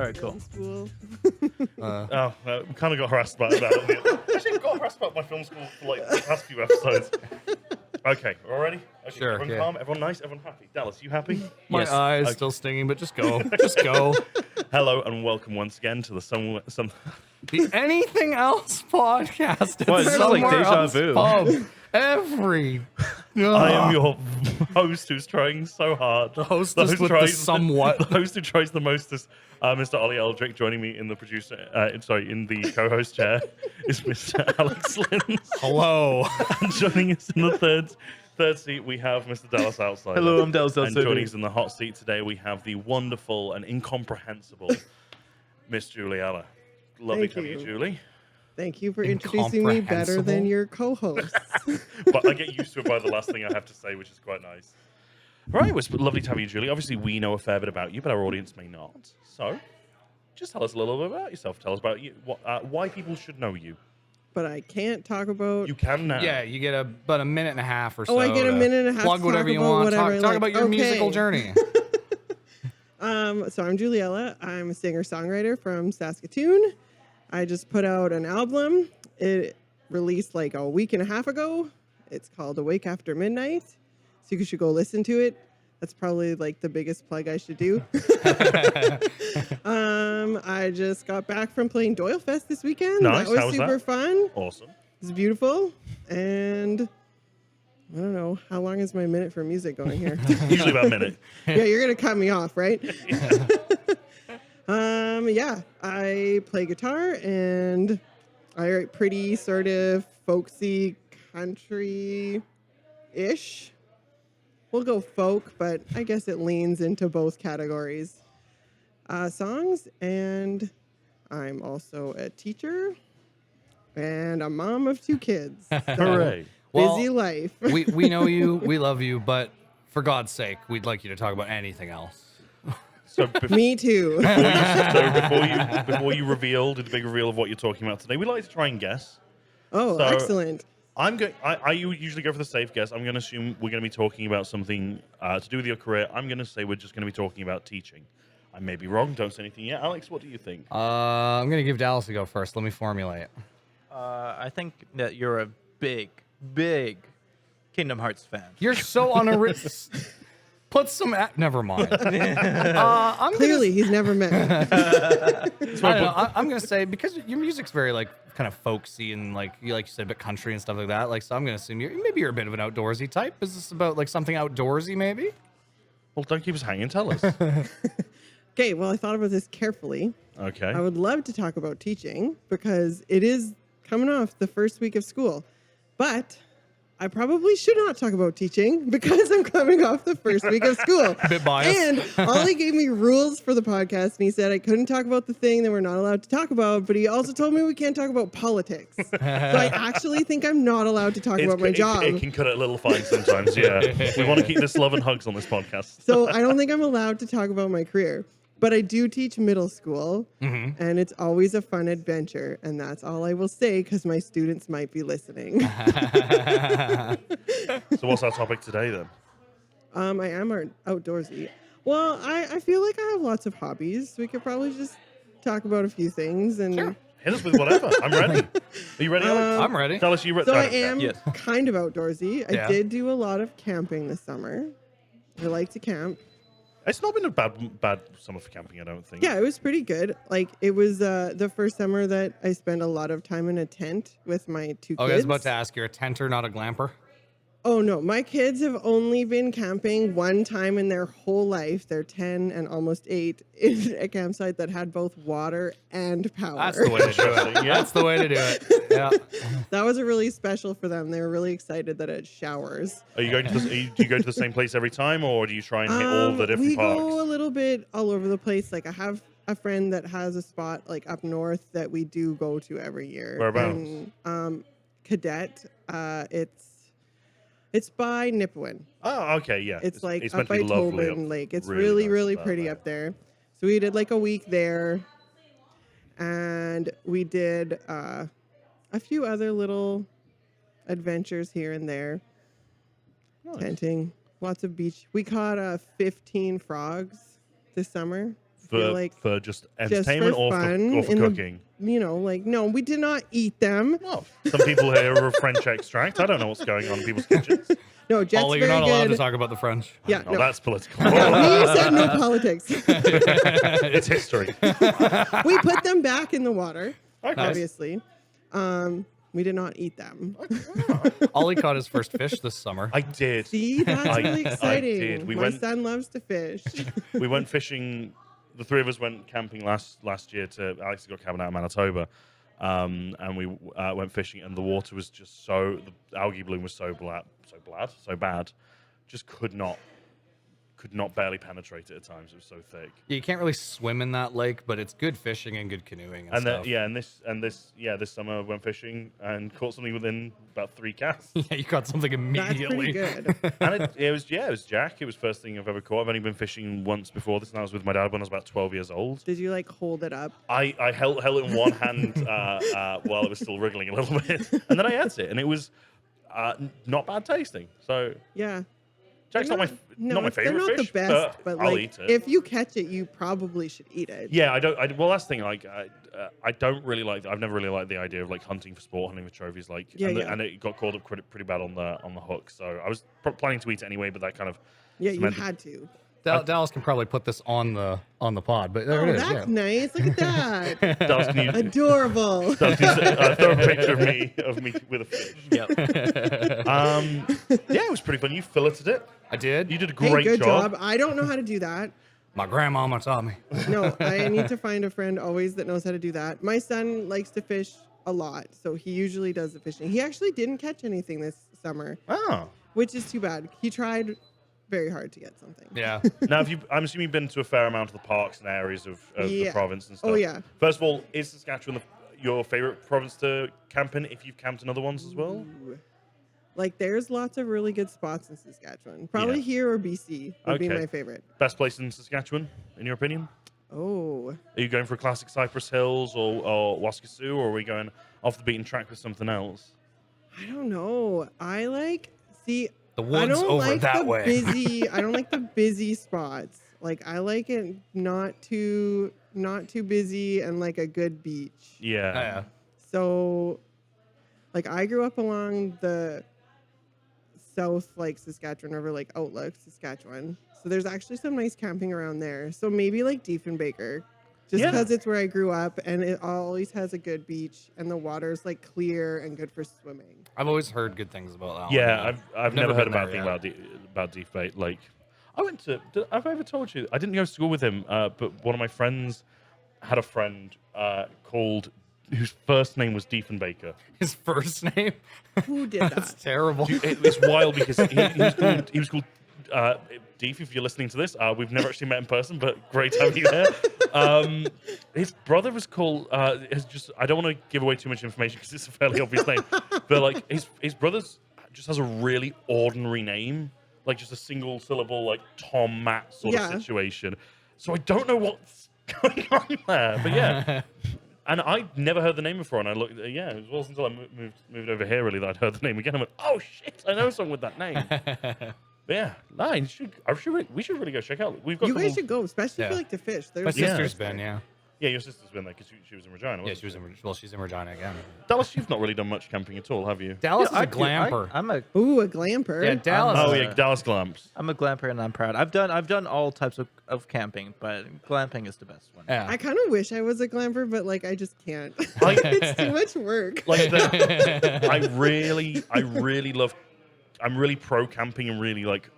All right, cool. School. We kind of got harassed about that. Actually, got harassed about my film school for like the past few episodes. Okay, all ready? Okay, Sure, everyone yeah. calm, everyone nice, everyone happy. Dallas, you happy? My Yes. eyes Okay. still stinging, but just go. Just go. Hello and welcome once again to the some. The Anything Else podcast. It's Well, this is like Somewhere deja Else vu. Pub. I I am your host who's trying so hard. The hostess with the somewhat. The host who tries the mostest, Mr. Olli Eldrick. Joining me in the in the co-host chair is Mr. Alex Lints. Hello. And joining us in the third seat, we have Mr. Dallas Outside. Hello, I'm Dallas And Outsider. joining us in the hot seat today, we have the wonderful and incomprehensible Miss Juliella. Lovely to have you, you. Julie. Thank you for introducing me better than Incomprehensible? your co-host. But I get used to it by the last thing I have to say, which is quite nice. Right, it was lovely to have you, Julie. Obviously, we know a fair bit about you, but our audience may not. So, just tell us a little bit about yourself. Tell us about you, why people should know you. But I can't talk about. You can now. Yeah, you get about a minute and a half or so. Oh, I get a to minute and a half Plug to whatever talk you about want. whatever I Talk like. about your Okay. musical journey. So I'm Juliella. I'm a singer-songwriter from Saskatoon. I just put out an album. It released like a week and a half ago. It's called Awake After Midnight. So you should go listen to it. That's probably like the biggest plug I should do. I just got back from playing Doyle Fest this weekend. Nice. That was How was super that? fun. Awesome. It was beautiful. And I don't know, how long is my minute for music going here? Usually about a minute. Yeah, you're going to cut me off, right? Yeah, I play guitar and I write pretty sort of folksy country-ish. We'll go folk, but I guess it leans into both categories. Songs, and I'm also a teacher and a mom of 2 kids. So, Hooray. busy life. we know you, we love you, but for God's sake, we'd like you to talk about anything else. So, Me too. before you reveal, do the big reveal of what you're talking about today, we like to try and guess. Oh, So- excellent. I usually go for the safe guess. I'm going to assume we're going to be talking about something to do with your career. I'm going to say we're just going to be talking about teaching. I may be wrong. Don't say anything yet. Alex, what do you think? I'm going to give Dallas a go first. Let me formulate. I think that you're a big Kingdom Hearts fan. You're so unoriginal. Put some. Never mind. I'm Clearly, he's never met me. I don't know. I'm gonna say because your music's very like kind of folksy and like you said, a bit country and stuff like that. Like, so I'm gonna assume you're a bit of an outdoorsy type. Is this about like something outdoorsy maybe? Well, don't keep us hanging. Tell us. Okay, well, I thought about this carefully. Okay. I would love to talk about teaching because it is coming off the first week of school. But I probably should not talk about teaching because I'm coming off the first week of school. Bit biased. And Ollie gave me rules for the podcast, and he said I couldn't talk about the thing that we're not allowed to talk about, but he also told me we can't talk about politics. So I actually think I'm not allowed to talk about my job. It can cut it a little fine sometimes, yeah. We want to keep this love and hugs on this podcast. So I don't think I'm allowed to talk about my career. But I do teach middle school, and it's always a fun adventure. And that's all I will say because my students might be listening. So what's our topic today then? I am outdoorsy. Well, I feel like I have lots of hobbies. We could probably just talk about a few things. And Sure. Hit us with whatever. I'm ready. Are you ready, Alex? I'm ready. Tell us you ready. So I am Yes. kind of outdoorsy. Yeah. I did do a lot of camping this summer. I like to camp. It's not been a bad summer for camping, I don't think. Yeah, it was pretty good. Like, it was the first summer that I spent a lot of time in a tent with my 2 Oh, kids. I was about to ask, you're a tenter, not a glamper? Oh, no. My kids have only been camping one time in their whole life. They're 10 and almost 8 in a campsite that had both water and power. That's the way to do it. Yeah. That's the way to do it. Yeah. That was really special for them. They were really excited that it had showers. Are you going to do you go to the same place every time, or do you try and hit all the different we parks? go a little bit all over the place. Like, I have a friend that has a spot like up north that we do go to every year. Whereabouts? And, Cadet. It's by Nipawin. Oh, okay, yeah. It's like it's up meant to by be lovely Tobin up- Lake. It's really really, nice pretty there. up there. So we did like a week there. And we did a few other little adventures here and there. Nice. Tenting. Lots of beach. We caught 15 frogs this summer. feel like for just just for entertainment or fun for in the- cooking? like, no, we did not eat them. Well, some people here are French extract. I don't know what's going on in people's kitchens. No, Jet's Ollie, very you're not allowed to good. talk about the French. Yeah, No, no. that's political. No, we said no politics. It's history. We put them back in the water, Okay. obviously. We did not eat them. Ollie caught his first fish this summer. I did. See, that's I- really I exciting. did. We My went- son loves to fish. We went fishing. The three of us went camping last year to Alex got cabin out in Manitoba, and we went fishing, and the water was just the algae bloom was so bad, just could not barely penetrate it at times. It was so thick. Yeah, you can't really swim in that lake, but it's good fishing and good canoeing and stuff. This summer I went fishing and caught something within about 3 casts. Yeah, you caught something That's immediately. pretty good. And it was Jack. It was the first thing I've ever caught. I've only been fishing once before this, and I was with my dad when I was about 12 years old. Did you like hold it up? I held it in one hand while it was still wriggling a little bit, and then I ate it, and it was not bad tasting. So Yeah. Jack's not my They're favorite not fish, the best, but I'll like eat it. if you catch it, you probably should eat it. Yeah, well, that's the thing. Like, I don't really like. I've never really liked the idea of like hunting for sport, hunting for trophies. Like, Yeah, and, yeah. and it got caught up pretty bad on the hook. So I was planning to eat it anyway, but that kind of Yeah, you cemented- had to. Dallas can probably put this on the pod, but there Oh, it is. that's Yeah. nice. Look at that. Dallas, can you Adorable. Dallas, can you throw a picture of me with a fish? Yep. Yeah, it was pretty fun. You filleted it. I did. You did a Hey, great good job. job. I don't know how to do that. My grandmama taught me. No, I need to find a friend always that knows how to do that. My son likes to fish a lot, so he usually does the fishing. He actually didn't catch anything this summer, Oh. which is too bad. He tried very hard to get something. Yeah. Now, I'm assuming you've been to a fair amount of the parks and areas of the Yeah. province and stuff. Oh, yeah. First of all, is Saskatchewan your favorite province to camp in if you've camped in other ones as well? Ooh. Like, there's lots of really good spots in Saskatchewan. Probably Yeah. here or BC would be Okay. my favorite. Best place in Saskatchewan, in your opinion? Oh, Are you going for classic Cypress Hills or Waskesiu, or are we going off the beaten track with something else? I don't know. See, The I woods don't over like that the way. busy. I don't like the busy spots. Like, I like it not too busy and like a good beach. Yeah. Yeah. So, like, I grew up along the South, like Saskatchewan River, like Outlook, Saskatchewan. So there's actually some nice camping around there. So maybe like Diefenbaker, just Yeah. because it's where I grew up and it always has a good beach and the water's like clear and good for swimming. I've always heard good things about that one. Yeah, I've never heard been about there about Deep Bait. Like, I've ever told you I didn't go to school with him, but one of my friends had a friend called whose first name was Diefenbaker. His first name? Who did That's that? terrible. It's wild because he was called Deef. If you're listening to this, we've never actually met in person, but great having you there. His brother was called. I don't want to give away too much information because it's a fairly obvious name, but like his brother's just has a really ordinary name, like just a single syllable, like Tom Matt sort Yeah. of situation. So I don't know what's going on there, but yeah. And I'd never heard the name before, and I looked. Yeah, it wasn't until I moved over here really that I'd heard the name again. I went, "Oh shit, I know someone with that name." But yeah, no, we should really go check out. We've got You a couple- guys should go, especially if you Yeah. like to fish. My There's sister's been, yeah. Yeah, your sister's been there because she was in Regina. Yeah, wasn't she was in, she's in Regina again. Dallas, you've not really done much camping at all, have you? Dallas Yeah, is a glamper. I'm a Ooh, a glamper. Yeah, Dallas. Oh yeah, Dallas Glamps. I'm a glamper and I'm proud. I've done all types of camping, but glamping is the best one. Yeah. I kind of wish I was a glamper, but like I just can't. Like- It's too much work. Like I really love. I'm really pro camping and really like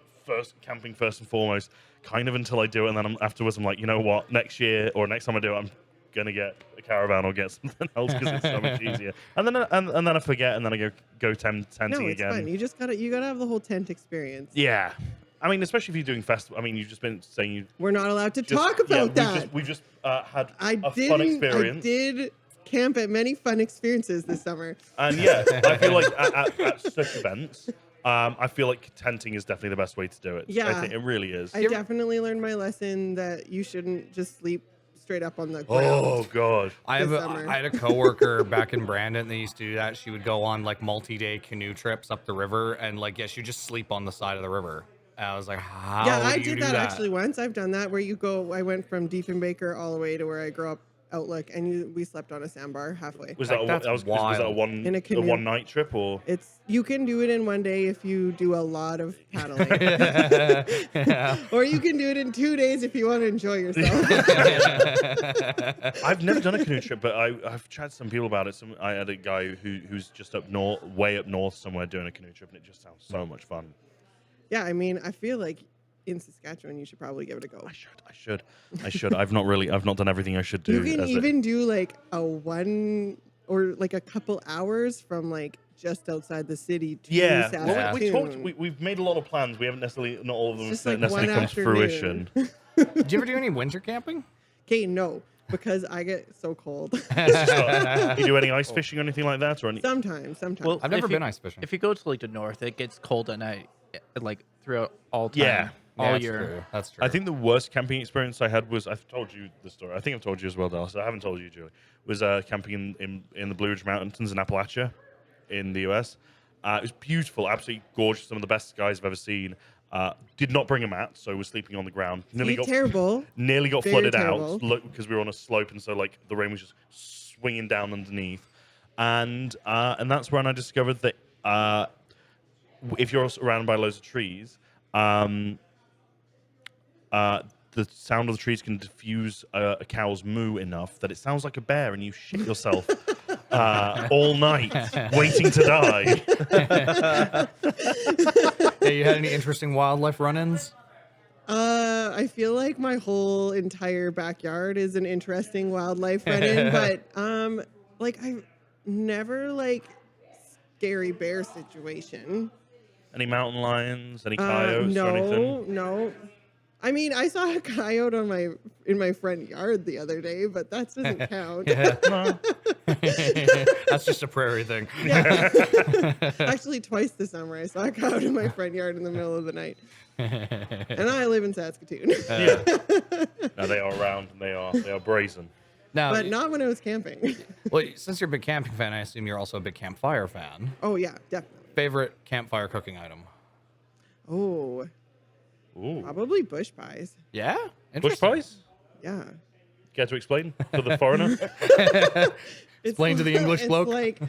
camping first and foremost. Kind of until I do it, and then afterwards I'm like, you know what? Next year or next time I do it, I'm gonna get a caravan or get something else because it's so much easier. And then I forget, and then I go tenting No, it's again. fun. You just gotta have the whole tent experience. Yeah, I mean, especially if you're doing festival. I mean, you've just been saying you We're not allowed to just, talk about that. We've just had I a fun experience. did camp at many fun experiences this summer. And yeah, I feel like at such events, I feel like tenting is definitely the best way to do it. Yeah. I think it really is. I definitely learned my lesson that you shouldn't just sleep straight up on the ground. Oh god. I this have summer. I had a coworker back in Brandon that used to do that. She would go on like multi-day canoe trips up the river, and like she would just sleep on the side of the river. And I was like, how Yeah, I do you did do that actually once. I've done that where you go. I went from Diefenbaker all the way to where I grew up, Outlook, and we slept on a sandbar halfway. Was Like, that a, that's was that a wild. one In a a canoe. one night trip or? You can do it in one day if you do a lot of paddling, Yeah. or you can do it in 2 days if you want to enjoy yourself. I've never done a canoe trip, but I've chatted to some people about it. I had a guy who's just way up north somewhere doing a canoe trip, and it just sounds so much fun. Yeah, I mean, I feel like in Saskatchewan you should probably give it a go. I should. I've not done everything I should do. You can even do like a one or like a couple hours from like just outside the city to Yeah, Saskatoon. well, we talked. We've made a lot of plans. We haven't necessarily, not all of them It's just have like necessarily one come to fruition. Did you ever do any winter camping? Okay, no, because I get so cold. You do any ice fishing or anything like that, or any? Sometimes. Well, I've never if you- been ice fishing. If you go to like the north, it gets cold at night, like throughout all time. Yeah. all that's year. True. That's true. I think the worst camping experience I had was, I've told you the story. I think I've told you as well, Dallas. I haven't told you, Julie. Was camping in the Blue Ridge Mountains in Appalachia, in the US. It was beautiful, absolutely gorgeous. Some of the best skies I've ever seen. Did not bring a mat, so was sleeping on the ground. Terrible. Nearly got Very flooded terrible. out. Look, because we were on a slope, and so like the rain was just swinging down underneath. And that's when I discovered that if you're surrounded by loads of trees, the sound of the trees can diffuse a cow's moo enough that it sounds like a bear, and you shit yourself all night, waiting to die. Yeah, you had any interesting wildlife run-ins? I feel like my whole entire backyard is an interesting wildlife run-in, but like I've never like scary bear situation. Any mountain lions? Any coyotes or anything? No. I mean, I saw a coyote in my front yard the other day, but that doesn't count. Yeah. That's just a prairie thing. Yeah. Actually, twice this summer, I saw a coyote in my front yard in the middle of the night. And I live in Saskatoon. Yeah. No, they are around, and they are brazen. Now, But not when I was camping. well, since you're a big camping fan, I assume you're also a big campfire fan. Oh, yeah, definitely. Favorite campfire cooking item? Oh, Ooh. probably bush pies. Yeah? Bush Interesting. pies? Yeah. Care to explain to the foreigner? Explain to the English it's bloke. like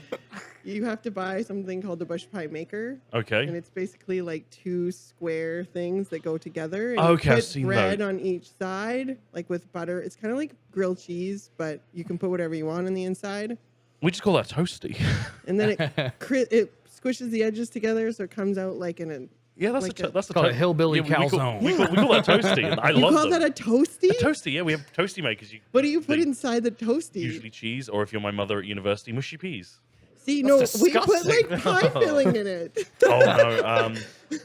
you have to buy something called the bush pie maker. And Okay. it's basically like two square things that go together. And Okay, you I've put seen bread those. on each side, like with butter. It's kind of like grilled cheese, but you can put whatever you want on the inside. We just call that toasty. And then it squishes the edges together, so it comes out like in a. Yeah, that's Like that's called a hillbilly we call calzone. we call that toasty. And I You love call them. that a toasty? A toasty, yeah. We have toasty makers. What do you put they- inside the toasty? Usually cheese, or if you're my mother at university, mushy peas. See, no, we put disgusting. like pie filling in it. Oh no.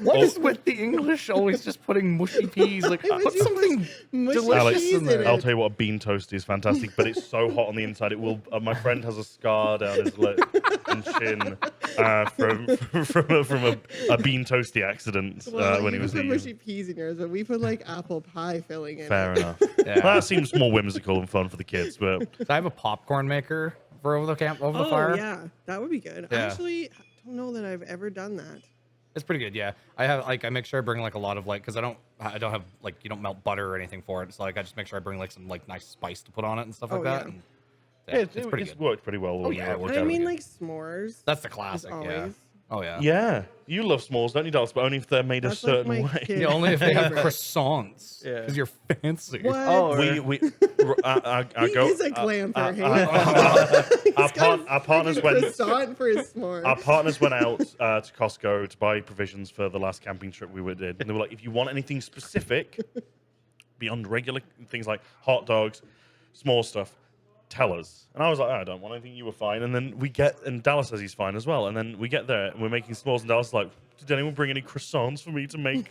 What Oh. is with the English always just putting mushy peas? Like, It was put just something mushy delicious Alex, cheese in there. in I'll it. tell you what, a bean toasty is fantastic, but it's so hot on the inside. It will. My friend has a scar down his lip and chin from a bean toasty accident Well, when he you was put a mushy peas in yours, but we put like apple pie filling in Fair it. enough. Yeah. Well, that seems more whimsical and fun for the kids, but So I have a popcorn maker for over the fire. Yeah, that would be good. Yeah. Actually, I don't know that I've ever done that. It's pretty good, yeah. I make sure I bring like a lot of like, because I don't have like, you don't melt butter or anything for it. So like I just make sure I bring like some like nice spice to put on it and stuff like Oh, that. yeah. And, it's pretty good. worked pretty well. Oh, yeah, it worked I out mean, good. like s'mores. That's the is classic, yeah. always. Oh yeah. Yeah, you love s'mores, don't you, Dallas? But only if they're made a That's like certain my way. kid Yeah, only if they have favorite. croissants. Yeah. Because you're fancy. What? Oh, We I He go. is a glamper. hey? Our partners Freaking went. croissant for his s'mores. Our partners went out to Costco to buy provisions for the last camping trip we did. And they were like, if you want anything specific beyond regular things like hot dogs, small stuff, tell us. And I was like, I don't want anything. You were fine. And then and Dallas says he's fine as well. And then we get there and we're making s'mores. And Dallas is like, did anyone bring any croissants for me to make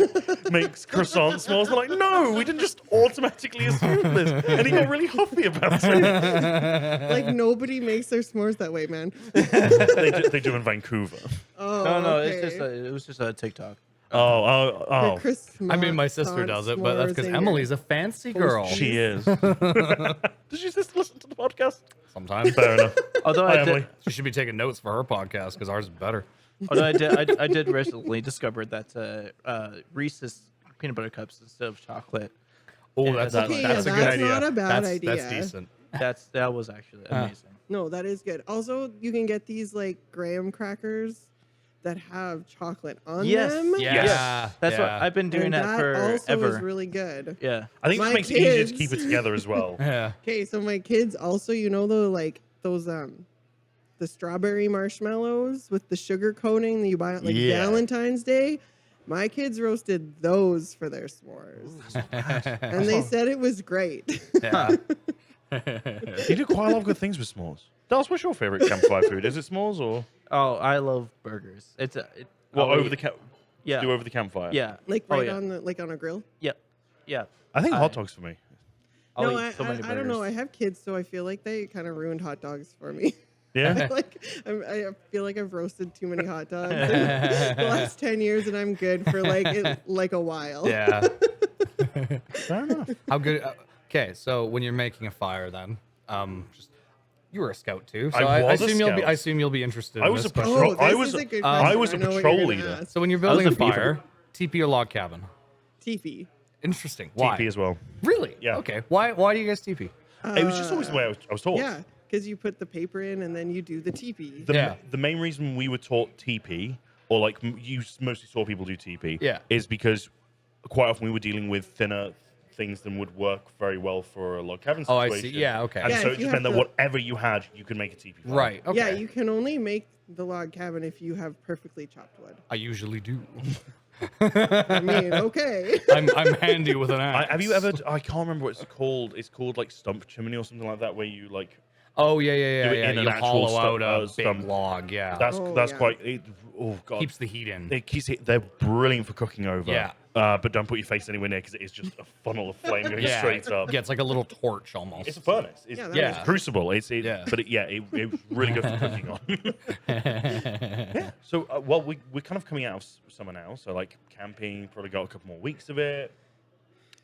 croissant s'mores? We're like, no, we didn't just automatically assume this. And he got really huffy about it. Like nobody makes their s'mores that way, man. They do in Vancouver. Oh, no, okay. it was just a TikTok. Oh. I mean, my sister does it, but that's because Emily's a fancy girl. She is. Does your sister listen to the podcast? Sometimes. Fair enough. Although Hi, I did, Emily. She should be taking notes for her podcast because ours is better. Although I did recently discover that Reese's peanut butter cups instead of chocolate. Oh, Yeah, that's that's- Okay, that's a yeah, good that's idea. not a bad That's idea. decent. That was actually amazing. No, that is good. Also, you can get these like graham crackers that have chocolate on Yes, them. Yeah, That's what yeah. I've been doing And that also is forever. really good. Yeah. I think My that makes it easier to keep kids- it together as well. Yeah. Okay, so my kids also, like those the strawberry marshmallows with the sugar coating that you buy at like Yeah. Valentine's Day. My kids roasted those for their s'mores. And they said it was great. Yeah. You do quite a lot of good things with s'mores. Dallas, what's your favorite campfire food? Is it s'mores or Oh, I love burgers. well I'll over eat- the yeah. do over the campfire? Yeah. Like Oh, right yeah. on the like on a grill. Yep. Yeah. I think I- hot dogs for me. I'll No, eat so many I don't know. I burgers. have kids, so I feel like they kind of ruined hot dogs for me. Yeah. I feel like I've roasted too many hot dogs in the last 10 years, and I'm good for like a while. Yeah. Fair enough. How good? Okay, so when you're making a fire, then, just you were a scout too, so I I was a assume you'll be. scout. I assume you'll be interested. I in was this a question. patrol- Oh, this I was is a- a good I question. was a know what patrol you're gonna leader. ask. So when you're building a a beaver. fire, teepee or log cabin? Teepee. Interesting. Why? TP as well. Really? Yeah. Okay. Why do you guys teepee? It was just always the way I was taught. Yeah, because you put the paper in and then you do the teepee. The main reason we were taught TP, or like you mostly saw people do TP, Yeah. is because quite often we were dealing with thinner things than would work very well for a log cabin Oh, situation. I see. Yeah, okay. And Yeah, so if it you just meant have that to- whatever you had, you could make a TP fire. Right. Okay. Yeah, you can only make the log cabin if you have perfectly chopped wood. I usually do. I mean, okay. I'm handy with an axe. Have you ever? I can't remember what it's called. It's called like stump chimney or something like that, where you like Oh yeah, yeah, do yeah. it yeah. in an You actual hollow out a big stump. log. Yeah. that's Oh, that's yeah. quite. Oh god, keeps the heat in. it keeps it. They're brilliant for cooking over. Yeah. But don't put your face anywhere near because it is just a funnel of flame going Yeah. straight up. Yeah, it's like a little torch almost. It's a furnace. It's, Yeah, that Yeah. it's crucible. Yeah. But it was really good for cooking on. Yeah. So, well, we're kind of coming out of summer now. So, like camping, probably got a couple more weeks of it.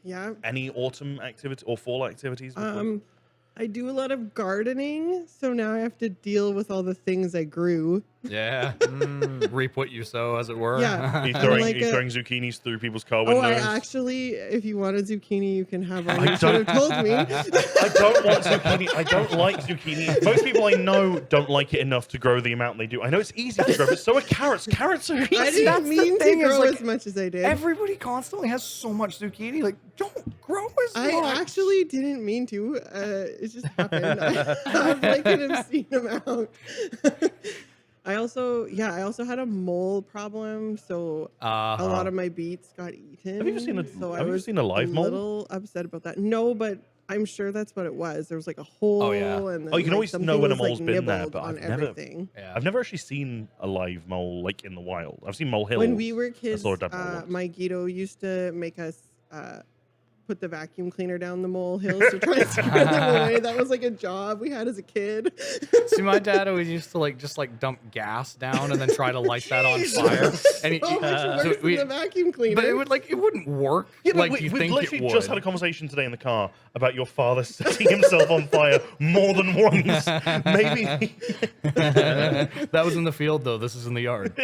Yeah. Any autumn activity or fall activities? before- I do a lot of gardening, so now I have to deal with all the things I grew. Yeah. Reap what you sow, as it were. Yeah. Are you I'm throwing, like are you a- throwing zucchinis through people's car Oh, windows? I actually, if you wanted zucchini, you can have one. I You should have told me. I don't want zucchini. I don't like zucchini. Most people I know don't like it enough to grow the amount they do. I know it's easy to grow, but so are carrots. Carrots are easy. I That's didn't the mean to thing is, grow like, as much as I did. Everybody constantly has so much zucchini. Like, don't grow as much. I actually didn't mean to. It just happened. I have like an obscene amount. I also had a mole problem, so a lot of my beets got eaten. Have you ever seen a- so I have you was seen a live mole? A little upset about that. No, but I'm sure that's what it was. There was like a hole, yeah. and then, Oh, you can like, always know something when a was, like, mole's been there, nibbled but on I've never- everything. Yeah. I've never actually seen a live mole like in the wild. I've seen molehills. When we were kids, saw a dead mole once. my Guido used to make us put the vacuum cleaner down the molehills to try and scare them away. That was like a job we had as a kid. See, my dad always used to just dump gas down and then try to light that on fire. And he, So much worse so than the vacuum cleaner. but it wouldn't work Yeah, but like you we think literally it would. just had a conversation today in the car about your father setting himself on fire more than once. Maybe. That was in the field though. This is in the yard.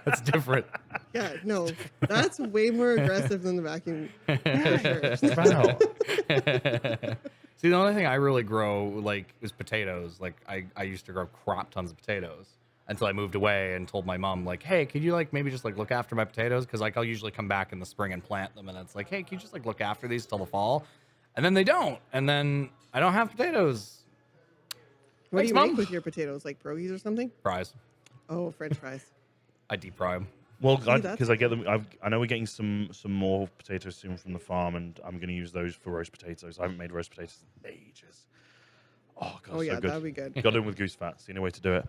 That's different. Yeah, no, that's way more aggressive than the vacuum. for sure. Wow. See, the only thing I really grow is potatoes. Like I used to grow crap tons of potatoes until I moved away and told my mom hey, could you maybe just look after my potatoes? Because I'll usually come back in the spring and plant them, and it's like, hey, can you just look after these till the fall? And then they don't, and then I don't have potatoes. What Thanks, do you Mom. make with your potatoes? Like pierogies or something? Fries. Oh, French fries. I deep fry them. Well, that's because I get them. I know we're getting some more potatoes soon from the farm, and I'm going to use those for roast potatoes. I haven't made roast potatoes in ages. Oh god, Oh yeah, so good. that'd be good. Got in with goose fat. It's the only way to do it.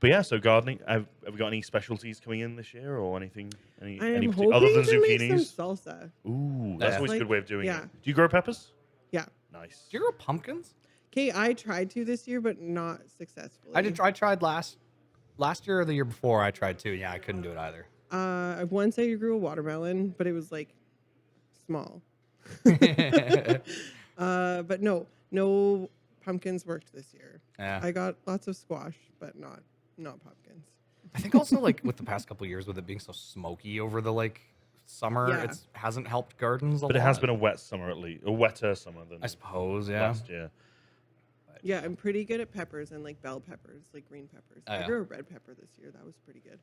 But yeah, so gardening. Have we got any specialties coming in this year, or anything? Any I am particular hoping other than to make zucchinis? some salsa. Ooh, that's Yeah. always a good Like, way of doing yeah. it. Do you grow peppers? Yeah. Nice. Do you grow pumpkins? Okay, I tried to this year, but not successfully. I tried last year or the year before. I tried too. Yeah, I couldn't do it either. Once I grew a watermelon, but it was like small. But no pumpkins worked this year. Yeah. I got lots of squash, but not pumpkins. I think also like with the past couple of years, with it being so smoky over the like summer, Yeah. it hasn't helped gardens a But lot. it has been a wet summer at least, a wetter summer than I suppose, yeah. last year. Yeah, I'm pretty good at peppers and like bell peppers, like green peppers. Oh, I yeah. grew a red pepper this year. That was pretty good.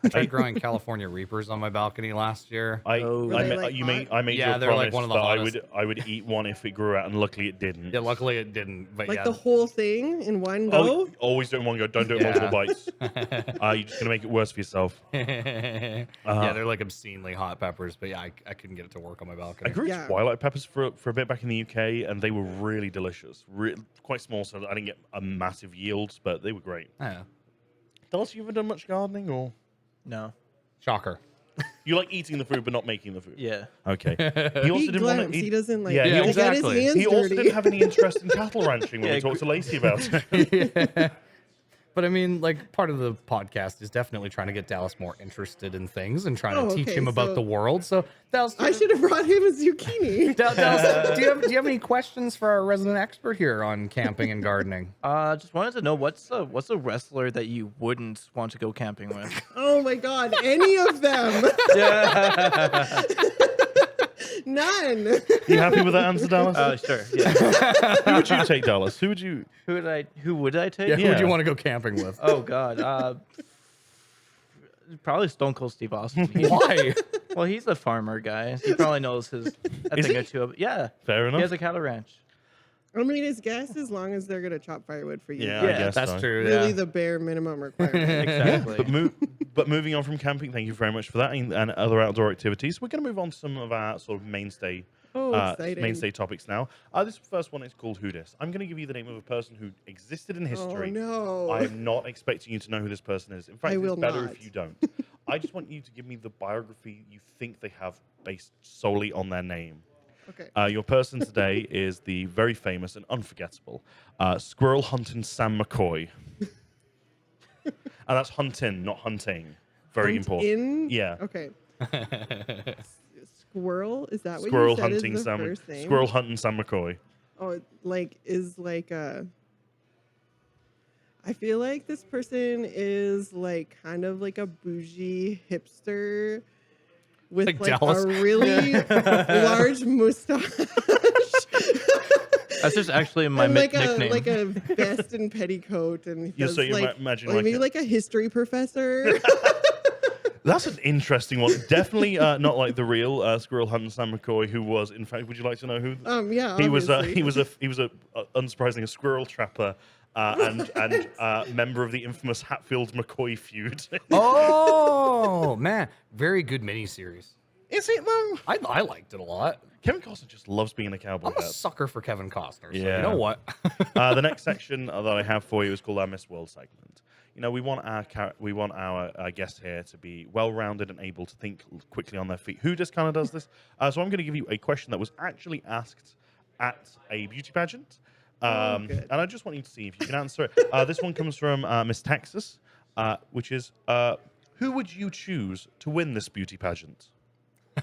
I tried growing California Reapers on my balcony last year. I Oh. I, Were they, ma- like, you made hot? I made Yeah, you a they're, like, promise one of the that hottest. I would eat one if it grew out, and luckily it didn't. Yeah, luckily it didn't. But Like yeah, the whole thing in one Oh, go. always do it in one go. Don't do it Yeah. multiple bites. You're just gonna make it worse for yourself. yeah, they're like obscenely hot peppers. But yeah, I couldn't get it to work on my I balcony. grew Yeah. twilight peppers for a bit back in the UK, and they were really delicious. Quite small, so I didn't get a massive yields, but they were great. Yeah. Dallas, you ever done much gardening, or No. Shocker. you like eating the food but not making the food? Yeah. Okay. He also He didn't want glamps. He doesn't like Yeah, to he get exactly. his hands He also dirty. didn't have any interest in cattle ranching when Yeah, we talked to Lacey about it. Yeah. But I mean, like, part of the podcast is definitely trying to get Dallas more interested in things and trying to teach okay, him about so- the world. So, Dallas, I should have brought him a zucchini. Dallas, do you have any questions for our resident expert here on camping and gardening? Just wanted to know what's a wrestler that you wouldn't want to go camping with? Oh my God, any of them? Yeah. None. You happy with that answer, Dallas? Sure. Yeah. Who would you take, Dallas? Who would you? Who would I take? Yeah, who would Yeah. you want to go camping with? Oh God. Probably Stone Cold Steve Austin. Why? Well, he's a farmer guy. He probably knows a Is thing he? or two. Yeah. Fair He enough. has a cattle ranch. I mean, it's gas as long as they're gonna chop firewood for you. Yeah, Yeah, I guess That's so. true. Really, Yeah. the bare minimum requirement. Exactly. But moving on from camping, thank you very much for that and other outdoor activities. We're going to move on to some of our sort of mainstay Exciting. topics now. This first one is called Who Dis. I'm going to give you the name of a person who existed in history. Oh no. I am not expecting you to know who this person is. In fact, I it's will better not. if you don't. I just want you to give me the biography you think they have based solely on their name. Okay. Your person today is the very famous and unforgettable squirrel hunting Sam McCoy. And that's hunting, not hunting. Very important. In. Yeah. Okay. Squirrel. Is that what Squirrel you said hunting is the Sam. first name? Squirrel hunting Sam McCoy. Oh, like a. I feel like this person is like kind of like a bougie hipster with Like like Dallas. a really large mustache. That's just actually my and like nickname. a like a vest and petticoat, and he Yeah, does so you like, imagine like like maybe a- like a history professor. That's an interesting one. Definitely not like the real squirrel hunting Sam McCoy, who was, in fact, would you like to know who? Yeah, he was. obviously. He was unsurprisingly a squirrel trapper. And member of the infamous Hatfield McCoy feud. Oh man, very good miniseries. Is it though? I liked it a lot. Kevin Costner just loves being a cowboy. I'm a hat. sucker for Kevin Costner. So Yeah. you know what? The next section that I have for you is called our Miss World segment. You know, we want our guest here to be well-rounded and able to think quickly on their feet. Who just kind of does this? So I'm going to give you a question that was actually asked at a beauty pageant. Good. And I just want you to see if you can answer it. This one comes from Miss Texas, which is, who would you choose to win this beauty pageant?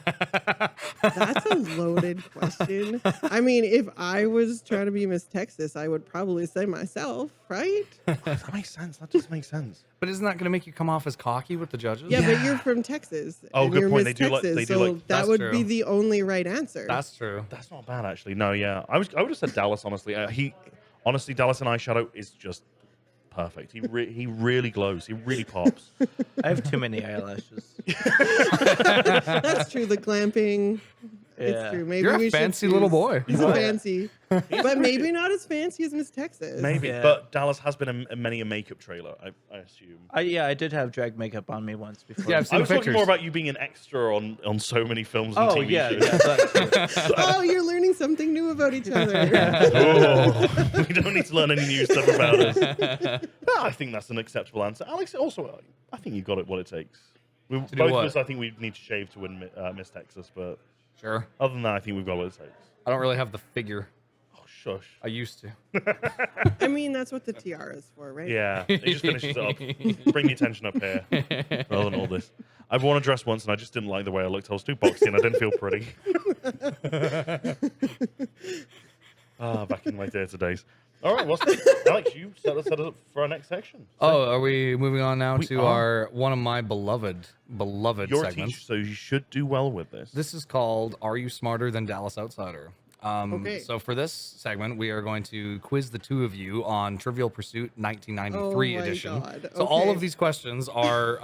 That's a loaded question. I mean, if I was trying to be Miss Texas, I would probably say myself, right? That makes sense. That does make sense. But isn't that going to make you come off as cocky with the judges? Yeah, but you're from Texas. Oh, and good you're point. Miss They do like- Texas, they do so like- that That's would true. be the only right answer. That's true. That's not bad, actually. No, yeah. I would have said Dallas, honestly. Honestly, Dallas in eyeshadow is just perfect. He really glows. He really pops. I have too many eyelashes. That's true. The glamping. Yeah. It's true. Maybe You're we a should fancy little choose- boy. He's a fancy, but maybe not as fancy as Miss Texas. Maybe. Yeah. But Dallas has been in many a makeup trailer, I assume. I did have drag makeup on me once before. Yeah, I've I seen was talking pictures. more about you being an extra on so many films and Oh TV yeah, shows. yeah. That's true. Oh, you're learning something new about each other. Oh, we don't need to learn any new stuff about us. But I think that's an acceptable answer. Alex, also, I think you got it what it takes. Both do of what? us, I think we need to shave to win Miss Texas, but Sure. other than that, I think we've got what it takes. I don't really have the figure. Oh, shush. I used to. I mean, that's what the tiara is for, right? Yeah, it just finishes it up. Bring the attention up here, rather than all this. I've worn a dress once, and I just didn't like the way I looked. I was too boxy, and I didn't feel pretty. Back in my days. All right, well, Alex, you set us up for our next section. Oh, are we moving on now We to are. one of my beloved You're a segments? teacher, so you should do well with this. This is called "Are You Smarter Than Dallas Outsider?" Okay. So for this segment, we are going to quiz the two of you on Trivial Pursuit 1993 Oh my edition. God, So all okay. of these questions are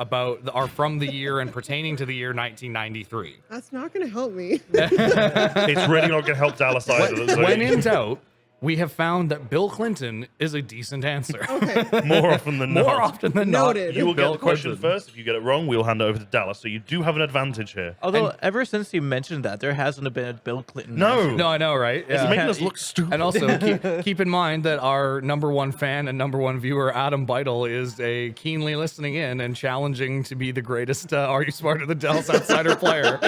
from the year and pertaining to the year 1993. That's not going to help me. It's really not going to help Dallas either. So When in doubt, we have found that Bill Clinton is a decent answer. Okay. more often than not. More often than Noted. not, You will get Bill the question Clinton. first. If you get it wrong, we'll hand it over to Dallas. So you do have an advantage here. Although ever since you mentioned that, there hasn't been a Bill Clinton. No. mention. No, I know, right? It's Yeah. making us look stupid. And also keep in mind that our number one fan and number one viewer, Adam Beitel, is a keenly listening in and challenging to be the greatest Are You Smarter Than Dallas Outsider player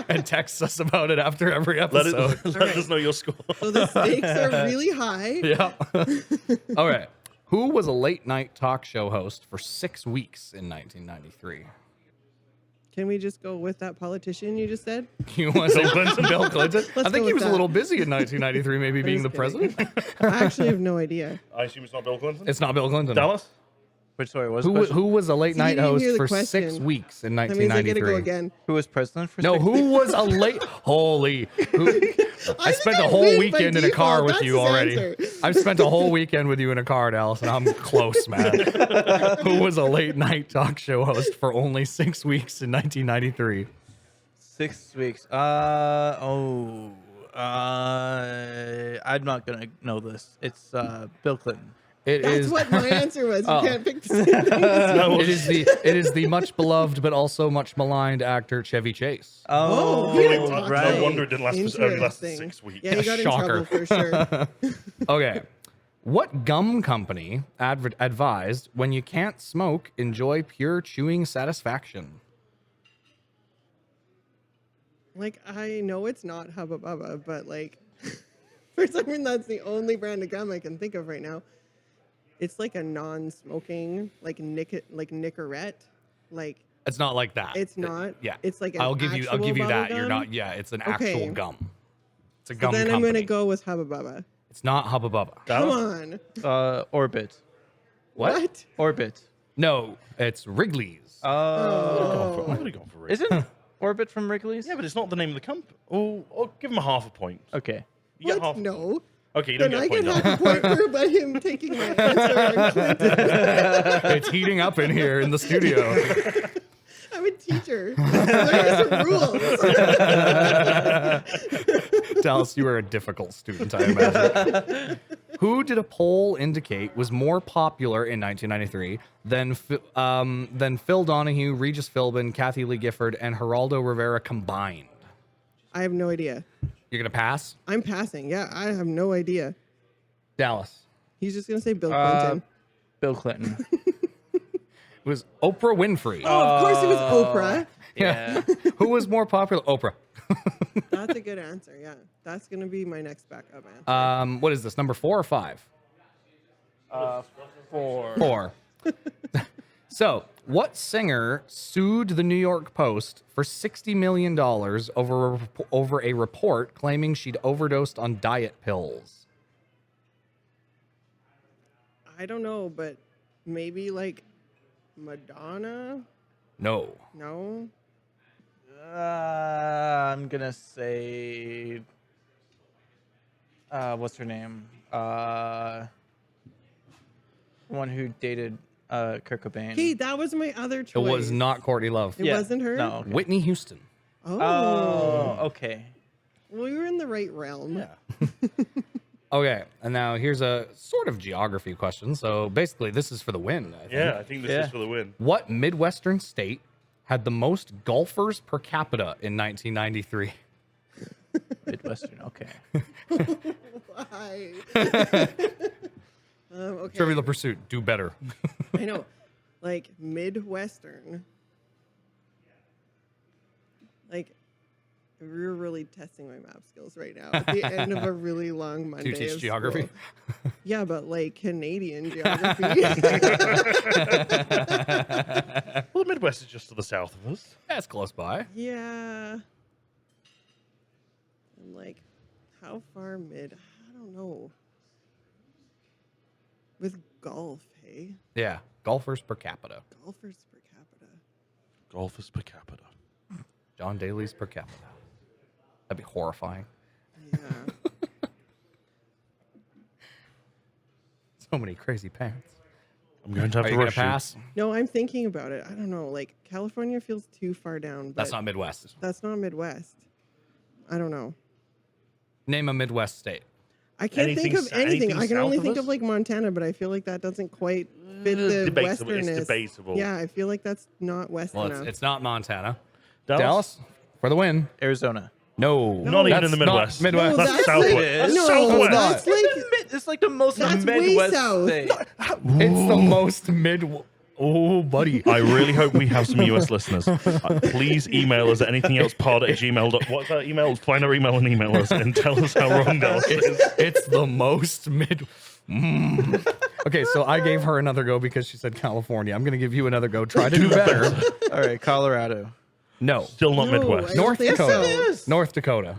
and texts us about it after every episode. Let us know your score. So the stakes are really high. Yeah. All right. Who was a late night talk show host for 6 weeks in 1993? Can we just go with that politician you just said? He was Bill Clinton. Bill Clinton. I Let's think go he with was a that. little busy in 1993, maybe being the just kidding. president. I actually have no idea. I assume it's not Bill Clinton. It's not Bill Clinton. Dallas. Which sorry, what was the question? Who was a late So you night didn't host hear the for question. 6 weeks in That means I get to 1993? go again. Who was president for? No, 6 who was a late? Holy! I spent a I whole win by weekend in a car default. with That's you his already. answer. I've spent a whole weekend with you in a car, Dallas, and I'm close, man. Who was a late night talk show host for only 6 weeks in 1993? 6 weeks. I'm not gonna know this. It's Bill Clinton. It That's is. what my answer was. You Oh. can't pick the same thing. No. It is the much beloved but also much maligned actor Chevy Chase. Oh, Oh, he didn't talk right. No wonder it didn't last only lasted Interesting. 6 weeks. Yeah, you got in Shocker. trouble for sure. Okay. What gum company advised when you can't smoke, enjoy pure chewing satisfaction? Like, I know it's not Hubba Bubba, but like, for some reason, that's the only brand of gum I can think of right now. It's like a non-smoking, like Nicorette. Like, It's not like that. it's not. Yeah. It's like an I'll give you actual that. bubble You're gum? not. Yeah, it's an Okay. actual gum. It's a So gum then company. I'm gonna go with Hubba Bubba. It's not Hubba Bubba. Come Dallas? on. Orbit. What? Orbit. No, it's Wrigley's. Oh. I would have gone for Rick. Isn't Orbit from Wrigley's? Yeah, but it's not the name of the company. Oh, give him a half a point. Okay. You get What? half. No. Okay, you don't Then get I a point. get half a point for by him taking my answer on Clinton. It's heating up in here in the studio. I'm a teacher. There's some rules. Dallas, you are a difficult student, I imagine. Who did a poll indicate was more popular in 1993 than Phil Donahue, Regis Philbin, Kathy Lee Gifford, and Geraldo Rivera combined? I have no idea. You're gonna pass, I'm passing. Yeah, I have no idea. Dallas. He's just gonna say Bill Clinton. Bill Clinton. It was Oprah Winfrey. Oh, of course it was Oprah. Yeah. Who was more popular? Oprah. That's a good answer. Yeah, that's gonna be my next backup answer. What is this? Number 4 or 5? 4. 4. So, what singer sued the New York Post for $60 million over a report claiming she'd overdosed on diet pills? I don't know, but maybe like Madonna. No. No. I'm gonna say. What's her name? One who dated Kurt Cobain. Hey, that was my other It choice. was not Courtney Love. It wasn't her? No. Okay. Whitney Houston. Oh. Oh, okay. Well, we were in the right realm. Yeah. Okay, and now here's a sort of geography question. So basically, this is for the win. I think. Yeah, I think this Yeah. is for the win. What Midwestern state had the most golfers per capita in 1993? Midwestern. Okay. Why? Okay. Trivial Pursuit, do better. I know. Like Midwestern. Like, we're really testing my map skills right now at the end of a really long Monday. Do you teach of geography? school. Yeah, but like Canadian geography. Well, the Midwest is just to the south of us. That's close by. Yeah. I'm like, how far mid? I don't know. with golf, hey? Yeah, golfers per capita. Golfers per capita. Golfers per capita. John Daly's per capita. That'd be horrifying. Yeah. So many crazy pants. I'm going to have Are to you gonna rush you. pass? No, I'm thinking about it. I don't know. Like, California feels too far down. But That's not Midwest. That's not Midwest. I don't know. Name a Midwest state. I can't Anything think of s- anything. anything I can only south of think us? of like Montana, but I feel like that doesn't quite fit the Debatable. It's westerness. debatable. Yeah, I feel like that's not west Well, enough. it's not Montana. Dallas? Dallas for the win. Arizona. No, Not even in the that's not Midwest. Midwest. No, That's that's southwest. like- That's no, southwest. that's like It's like the most That's way Midwest south. state. It's the most mid. Oh, buddy. I really hope we have some US listeners. Please email us at anythingelcepod@gmail.com. What's that email? Find our email and email us and tell us how wrong Dallas is. It's the most mid. Okay, so I gave her another go because she said California. I'm gonna give you another go. Try to do better. All right, Colorado. No, Still not No, Midwest. I don't North think Dakota. so. North Dakota.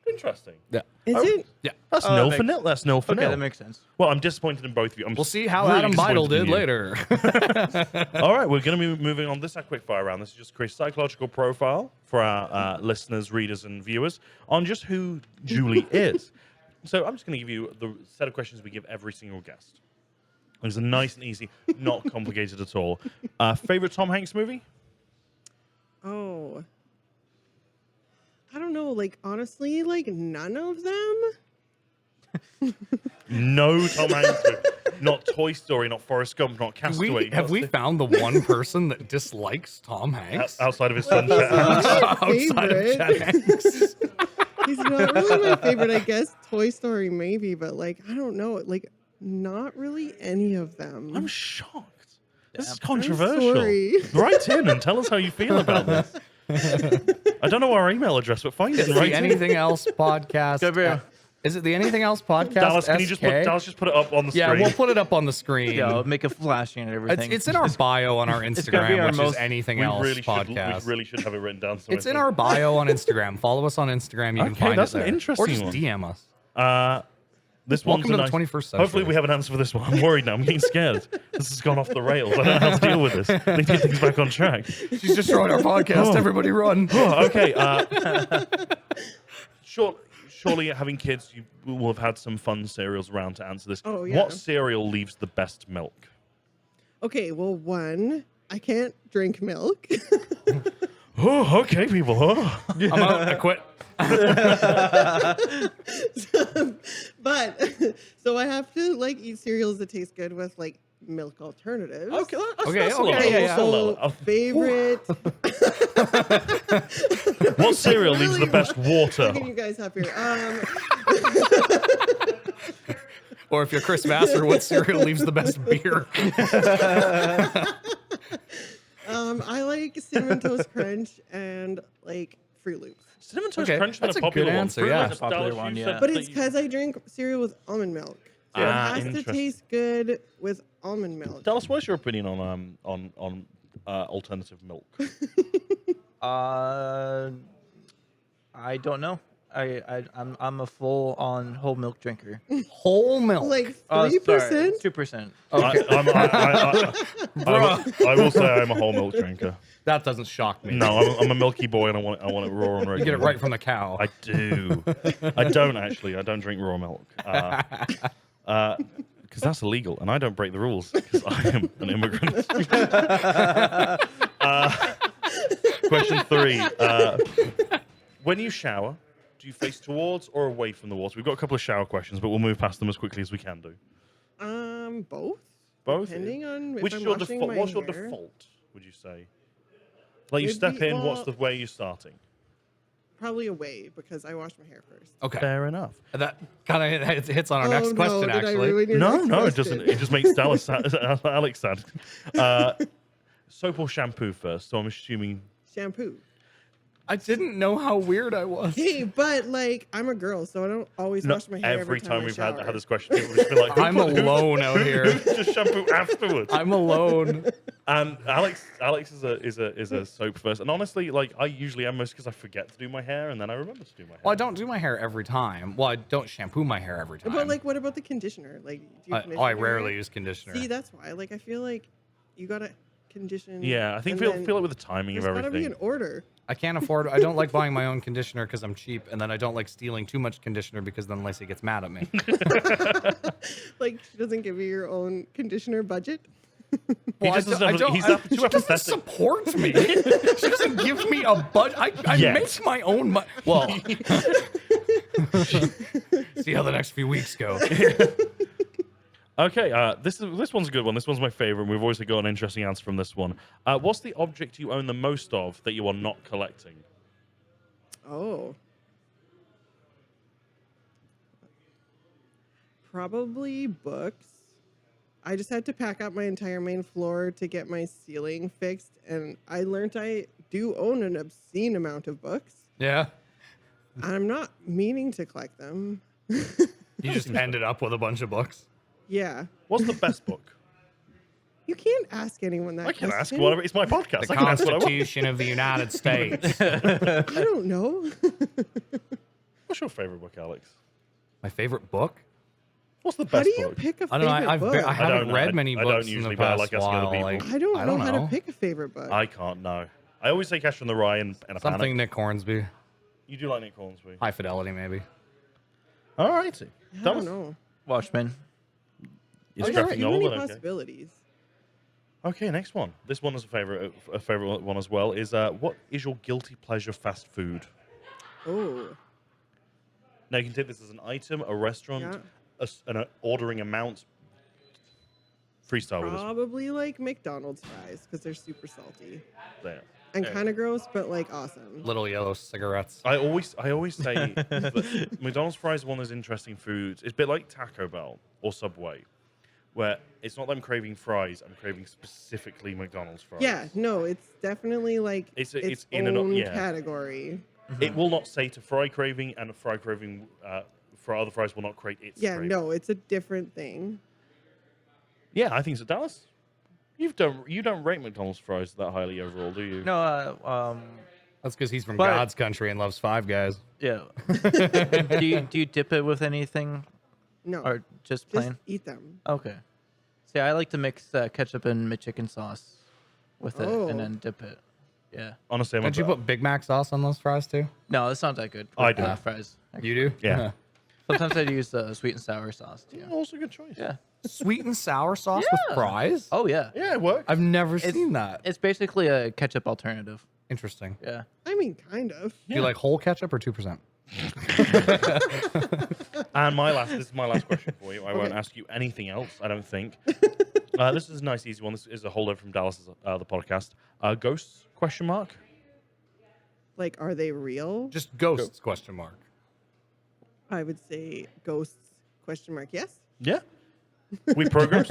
Interesting. Yeah, Is it? yeah. That's Oh, nil that for makes- nil. That's nil for Okay, nil. that makes sense. Well, I'm disappointed in both of you. I'm We'll see how really Adam Beidle disappointed in did you. later. All right, we're going to be moving on. This is our quick fire round. This is just Chris' psychological profile for our listeners, readers, and viewers on just who Julie is. So I'm just going to give you the set of questions we give every single guest. It's a nice and easy, not complicated at all. Favorite Tom Hanks movie? Oh. I don't know. Like, honestly, like, none of them. No Tom Hanks movie. Not Toy Story, not Forrest Gump, not Castaway. Have not we the- found the one person that dislikes Tom Hanks outside of his son? He's Chet Hanks? not my outside of Chet favorite. Hanks? He's not really my favorite. I guess Toy Story maybe, but like, I don't know. Like, not really any of them. I'm shocked. This is I'm controversial. sorry. Write in and tell us how you feel about this. I don't know our email address, but find it It's and the write in. Anything Else podcast. Go bear. Is it the Anything Else podcast? Dallas, can you just put SK? Dallas just put it up on the Yeah, screen? we'll put it up on the screen. Yeah, I'll make a flashing and everything. It's in our bio on our gonna be Instagram, our which is most- Anything we Else really podcast. should. We really should have it written down. It's in our bio on Instagram. Follow us on Instagram. You can Okay, find that's it an there. interesting Or just one. DM us. This Welcome one's to the nice- 21st Hopefully, century. we have an answer for this one. I'm worried now. I'm getting scared. This has gone off the rails. I don't know how to deal with this. I need to get things back on track. She's destroyed our podcast. Everybody run. Oh, okay. Surely, having kids, you will have had some fun cereals around to answer this. Oh, yeah. What cereal leaves the best milk? Okay, well, one, I can't drink milk. Oh, okay, people. Oh. I'm out. I quit. But so I have to like eat cereals that taste good with like milk alternatives. Okay, Okay, that's a okay, lot. yeah, That's yeah. a lot. So favorite. What cereal leaves the Really best water? What can you guys have here? Or if you're Chris Vassar, what cereal leaves the best beer? I like Cinnamon Toast Crunch and like Fruit Loops. Cinnamon Toast Okay, Crunch is that's a a popular good one. answer, Fruit yeah. Loops, That's a popular Dallas, one, you yeah. said But that it's you- because I drink cereal with almond milk. So it has to interesting. taste good with almond milk. Dallas, what's your opinion on alternative milk? I don't know. I'm a full on whole milk drinker. Whole milk. Like 3%? 2%. Okay. I will say I'm a whole milk drinker. That doesn't shock me. No, I'm a milky boy and I want it raw and regular. You get it right from the cow. I do. I don't actually. I don't drink raw milk. Because that's illegal, and I don't break the rules because I am an immigrant. Question 3. When you shower, do you face towards or away from the water? We've got a couple of shower questions, but we'll move past them as quickly as we can do. Both. Both? Depending on if Which I'm is your washing default? my What's your hair. default, would you say? Like you It'd step be- in, what's well- the way you're starting? Probably away because I wash my hair first. Okay. Fair enough. That kind of hits on our Oh, next no, question, did I actually. ruin your No, next no, it question? doesn't. It just makes Dallas sad, Alex sad. Soap or shampoo first? So I'm assuming. Shampoo. I didn't know how weird I was. Hey, but like I'm a girl, so I don't always No, wash my hair every time I we've shower. had this question, people just been like, I'm alone out here. just shampoo afterwards. I'm alone. And Alex is a soap first. And honestly, like I usually am most because I forget to do my hair and then I remember to do my hair. Well, I don't do my hair every time. Well, I don't shampoo my hair every time. But like, what about the conditioner? Like, do you I condition your rarely hair? use conditioner. See, that's why. Like, I feel like you gotta condition. Yeah, I think and feel then it with the timing of There's gotta be everything. an order. I can't afford. I don't like buying my own conditioner because I'm cheap, and then I don't like stealing too much conditioner because then Lacey gets mad at me. Like, she doesn't give you your own conditioner budget. Well, just doesn't I have- don't- he's I- not too she doesn't apathetic. support me. She doesn't give me a budget. I Yet. make my own money. Well, see how the next few weeks go. Okay, this one's a good one. This one's my favorite. We've always got an interesting answer from this one. What's the object you own the most of that you are not collecting? Oh. Probably books. I just had to pack up my entire main floor to get my ceiling fixed, and I learned I do own an obscene amount of books. Yeah, I'm not meaning to collect them. you just ended up with a bunch of books. Yeah. What's the best book? You can't ask anyone that I can ask question. whatever. It's my podcast. The I can ask what I want. Constitution of the United States. I don't know. What's your favorite book, Alex? My favorite book? What's the How best do you book? pick a I don't know. favorite book? I don't haven't know. read many I don't books in usually, the but I past like asking other while. people. Like, I don't know how know. to pick a favorite book. I can't know. I always say Catcher in the Rye and a Something panic. Nick Hornsby. You do like Nick Hornsby. High Fidelity, maybe. All right. I don't know. Watchmen. It's There's graphic too novel. many then, okay. possibilities. Okay, next one. This one is a favorite one as well. Is what is your guilty pleasure fast food? Oh. Now you can take this as an item, a restaurant, an ordering amount. Freestyle with this. Probably like McDonald's fries because they're super salty There. and Yeah. kind of gross, but like awesome. Little yellow cigarettes. I always say that McDonald's fries is one of those interesting foods. It's a bit like Taco Bell or Subway, where it's not that I'm craving fries, I'm craving specifically McDonald's fries. Yeah, no, it's definitely like It's its in own yeah. category. It will not say to fry craving, and a fry craving for other fries will not create its Yeah, craving. no, it's a different thing. Yeah, I think so. Dallas, you don't rate McDonald's fries that highly overall, do you? No, That's because he's from But- God's country and loves Five Guys. yeah. do you dip it with anything No, or just just plain? eat them. Okay. See, I like to mix ketchup and McChicken sauce with it and then dip it. Yeah. Honestly, I'm Don't you put Big Mac sauce on those fries too? No, it's not that good. I with, do. fries. You do? Yeah. Sometimes I use sweet and sour sauce too. also a good choice. Yeah. Sweet and sour sauce with Yeah. fries? Oh yeah. Yeah, it works. I've never seen that. It's basically a ketchup alternative. Interesting. Yeah. I mean, kind of. Do you like whole ketchup or 2%? And this is my last question for you. I won't Okay. ask you anything else, I don't think. This is a nice, easy one. This is a holdover from Dallas, the podcast. Ghosts, question mark? Like, are they real? Just ghosts, question mark. I would say ghosts, question mark, yes. Yeah. We programs.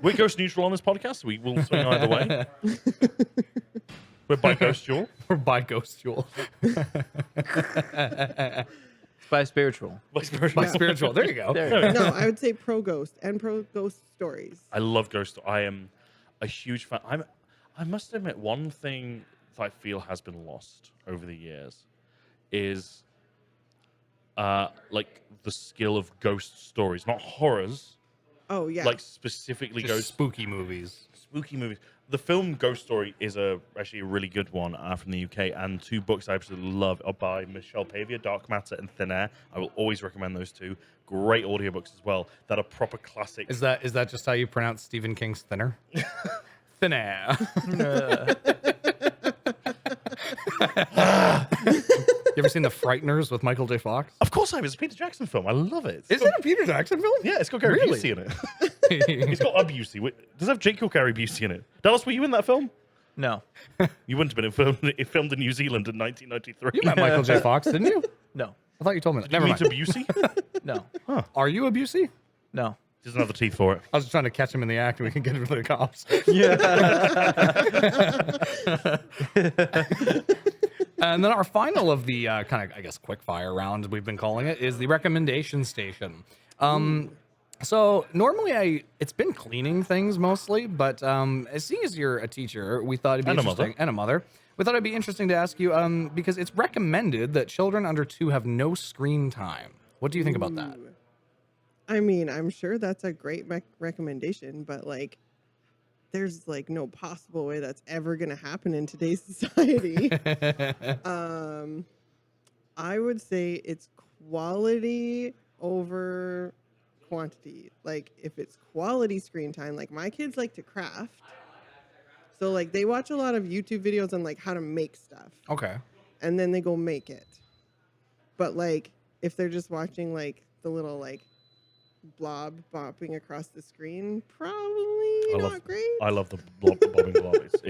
We're ghost neutral on this podcast. We will swing either way. We're by ghost duel. Or by Ghost Jewel. By spiritual. By Yeah. spiritual. There you go. There you go. No, I would say pro ghost and pro ghost stories. I love ghost. I am a huge fan. I must admit, one thing that I feel has been lost over the years is like the skill of ghost stories, not horrors, Oh, yeah. like specifically Just ghost spooky movies. spooky movies. The film Ghost Story is actually a really good one from the UK, and two books I absolutely love are by Michelle Pavia, Dark Matter and Thin Air. I will always recommend those two. Great audiobooks as well that are proper classic. Is that just how you pronounce Stephen King's Thinner? Thin air. You ever seen The Frighteners with Michael J. Fox? Of course I have. It's a Peter Jackson film. I love it. Is it a Peter Jackson film? Yeah, it's got Gary Really? Busey in it. It's got a Busey. Does it have Jake or Gary Busey in it? Dallas, were you in that film? No. You wouldn't have been. It filmed in New Zealand in 1993. You met Michael J. Fox, didn't you? No. I thought you told me that. Did Never you mind. meet a Busey? No. Are you a Busey? No. Doesn't have the teeth for it. I was just trying to catch him in the act and we can get rid of the cops. And then our final of the kind of, I guess, quick fire round, we've been calling it, is the recommendation station. So normally it's been cleaning things mostly, but as seeing as you're a teacher, we thought it'd be interesting, and a mother, we thought it'd be interesting to ask you, because it's recommended that children under 2 have no screen time. What do you think about that? I mean, I'm sure that's a great recommendation, but like, there's like no possible way that's ever going to happen in today's society. I would say it's quality over quantity. Like, if it's quality screen time, like my kids like to craft. So like they watch a lot of YouTube videos on like how to make stuff. Okay. And then they go make it. But like if they're just watching like the little like blob bopping across the screen, probably not great. I love the bobbing blob. It's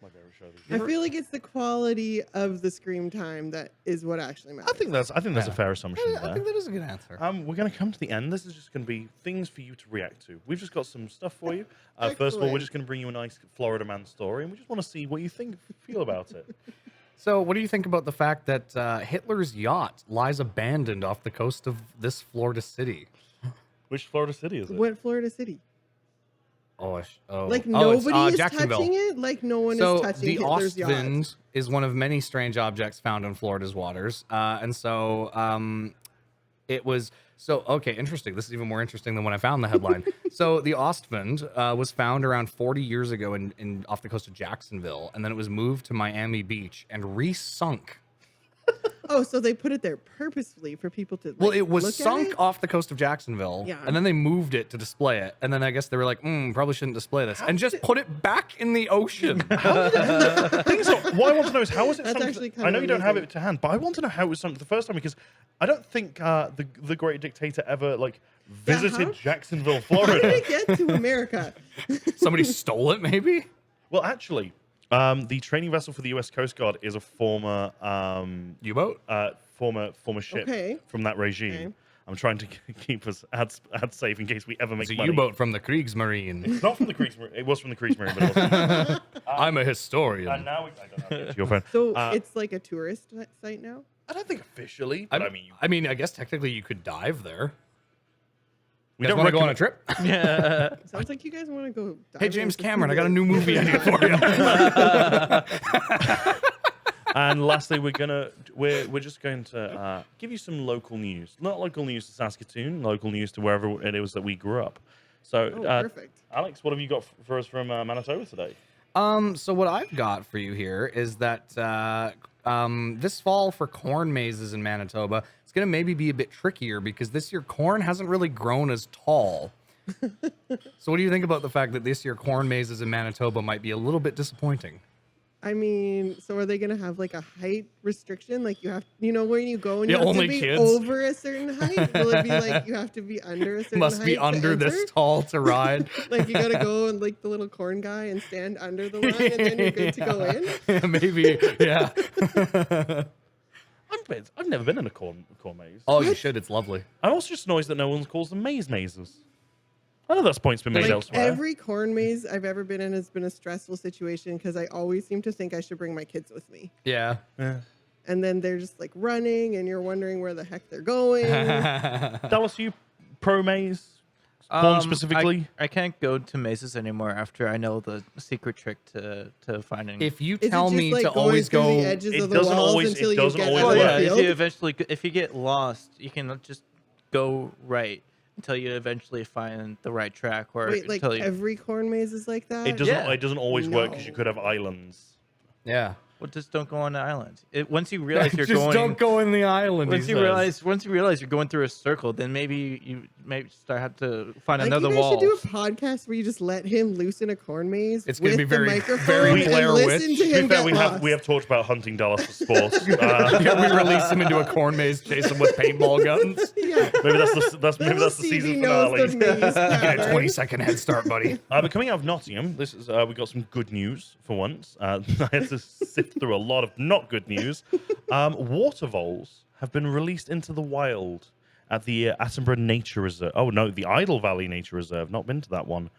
my favorite show. I feel like it's the quality of the screen time that is what actually matters. I think that's a fair assumption there. I think that is a good answer. We're going to come to the end. This is just going to be things for you to react to. We've just got some stuff for you. First of all, we're just going to bring you a nice Florida man story, and we just want to see what you feel about it. So, what do you think about the fact that Hitler's yacht lies abandoned off the coast of this Florida city? Which Florida city is it? What Florida city? Like nobody is Jacksonville. touching it. Like no one So is touching the Hitler's yacht. Ostwind is one of many strange objects found in Florida's waters, and so it was interesting. This is even more interesting than when I found the headline. So the Ostwind was found around 40 years ago in off the coast of Jacksonville, and then it was moved to Miami Beach and re-sunk. Oh, so they put it there purposefully for people to. Well, it was look sunk at it? off the coast of Jacksonville, Yeah. and then they moved it to display it, and then I guess they were like, probably shouldn't display this, and just put it back in the ocean. What I want to know is how was it That's sunk? actually kind I know of you don't have amazing. it to hand, but I want to know how it was sunk the first time, because I don't think the great dictator ever visited how- Jacksonville, How did Florida. it get to America? Somebody stole it, maybe? Well, actually, the training vessel for the U.S. Coast Guard is a former U-boat? former ship from that regime. Okay. I'm trying to keep us ad safe in case we ever make It's a money. U-boat from the Kriegsmarine. It's not from the Kriegsmarine. It was from the Kriegsmarine, but it wasn't. I'm a historian. And now I don't have it to your phone. So it's like a tourist site now. I don't think officially, but I guess technically you could dive there. we You don't want to go on a recommend- trip? Yeah. Sounds like you guys want to go. Hey, diving James with Cameron, I scuba. got a new movie idea for you. And lastly, we're just going to give you some local news. Not local news to Saskatoon, local news to wherever it was that we grew up. So, Perfect. Alex, what have you got for us from Manitoba today? So what I've got for you here is that this fall for corn mazes in Manitoba, it's going to maybe be a bit trickier because this year corn hasn't really grown as tall. So what do you think about the fact that this year corn mazes in Manitoba might be a little bit disappointing? I mean, so are they going to have like a height restriction? Like you have, when you go and you Yeah, have only to be kids. over a certain height? Will it be like you have to be under a certain height? Must be to under this enter? tall to ride. Like you got to go and like the little corn guy and stand under the line and then you're good to go in? Maybe, yeah. I've never been in a corn maze. Oh, you should. It's lovely. I'm also just annoyed that no one calls them mazes. I know that point's been made Like elsewhere. every corn maze I've ever been in has been a stressful situation because I always seem to think I should bring my kids with me. Yeah. And then they're just like running and you're wondering where the heck they're going. Dallas, you pro maze? Corn specifically? I can't go to mazes anymore after I know the secret trick to finding. If you Is it tell just me like to going always through go, the edges It of the doesn't walls always- until it you doesn't get always out well, of work. the yeah, field? if you get lost, you can just go right until you eventually find the right track, or Wait, like until you. every corn maze is like that? It doesn't. Yeah. It doesn't always work because you No. could have islands. yeah. Well, just don't go on the island. Once you realize you're Just going. don't go in the island. Once he you says. realize you're going through a circle, then maybe you have to find Like another you guys wall. should do a podcast where you just let him loose in a corn maze. It's gonna with be the very- microphone very and Blair listen Witch. to To him be fair, get lost. we have talked about hunting Dallas for sports. we release him into a corn maze, chase him with paintball guns. Yeah. Maybe that's the Little season Stevie knows finale. the maze Get a pattern. 20-second head start, buddy. But coming out of Nottingham, this is we got some good news for once. I had to sift through a lot of not good news. Water voles have been released into the wild at the Attenborough Nature Reserve. Oh no, the Idle Valley Nature Reserve. Not been to that one.